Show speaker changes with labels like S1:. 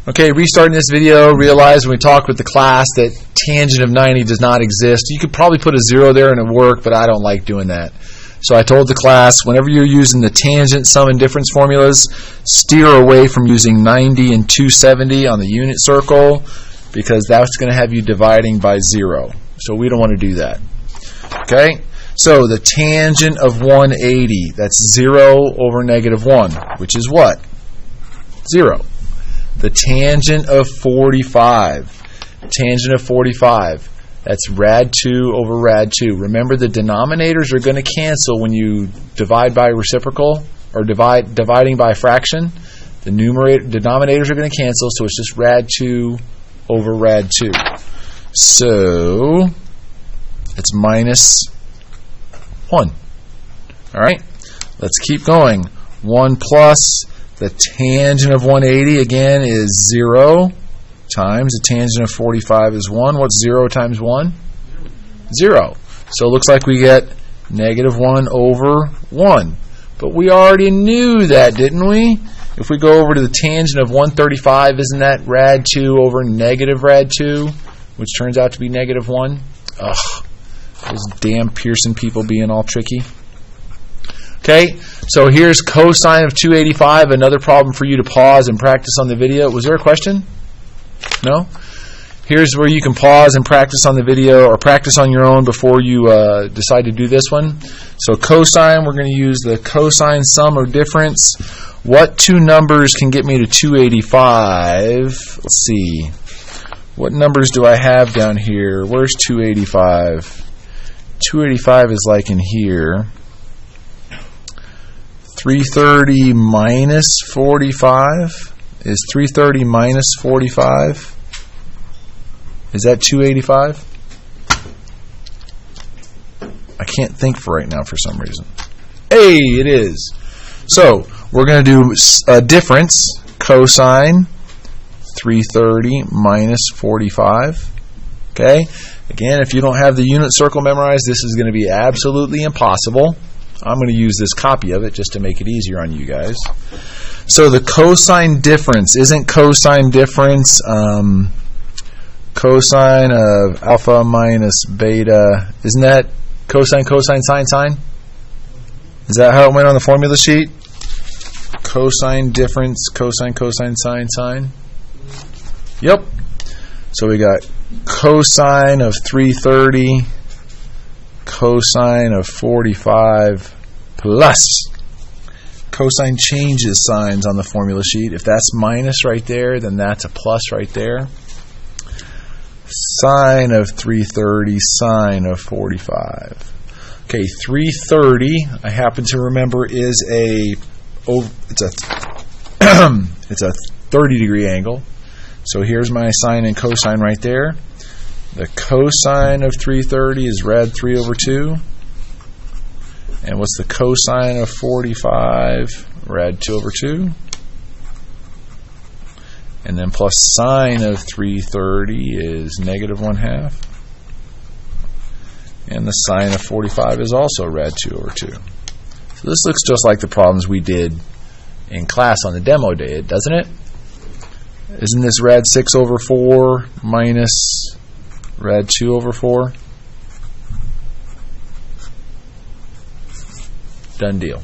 S1: Okay, restarting this video, realize when we talked with the class that tangent of 90 does not exist. You could probably put a 0 there and it would work, but I don't like doing that. So I told the class, whenever you're using the tangent, sum, and difference formulas, steer away from using 90 and 270 on the unit circle, because that's going to have you dividing by 0. So we don't want to do that. Okay? So the tangent of 180, that's 0 over negative 1, which is what? 0. The tangent of 45, that's rad 2 over rad 2. Remember, the denominators are going to cancel when you divide by reciprocal, or dividing by fraction. The denominators are going to cancel, so it's just rad 2 over rad 2. So it's minus 1. All right, let's keep going. 1 plus the tangent of 180, again, is 0 times the tangent of 45 is 1. What's 0 times 1? 0. So it looks like we get negative 1 over 1. But we already knew that, didn't we? If we go over to the tangent of 135, isn't that rad 2 over negative rad 2, which turns out to be negative 1? Ugh, those damn Pearson people being all tricky. Okay, so here's cosine of 285, another problem for you to pause and practice on the video. Was there a question? No? Here's where you can pause and practice on the video, or practice on your own before you decide to do this one. So cosine, we're going to use the cosine sum or difference. What two numbers can get me to 285? Let's see. What numbers do I have down here? Where's 285? 285 is like in here. 330 minus 45 is 330 minus 45. Is that 285? I can't think for right now for some reason. Hey, it is. So we're going to do a difference, cosine 330 minus 45. Okay? Again, if you don't have the unit circle memorized, this is going to be absolutely impossible. I'm going to use this copy of it just to make it easier on you guys. So the cosine difference, isn't cosine difference cosine of alpha minus beta, isn't that cosine, cosine, sine, sine? Is that how it went on the formula sheet? Cosine difference, cosine, cosine, sine, sine? Yep. So we got cosine of 330 cosine of 45 plus cosine changes signs on the formula sheet. If that's minus right there, then that's a plus right there. Sine of 330 sine of 45. Okay, 330, I happen to remember, is it's a 30-degree angle. So here's my sine and cosine right there. The cosine of 330 is rad 3 over 2. And what's the cosine of 45? Rad 2 over 2. And then plus sine of 330 is negative 1/2. And the sine of 45 is also rad 2 over 2. So this looks just like the problems we did in class on the demo day, doesn't it? Isn't this rad 6 over 4 minus rad 2 over 4? Done deal.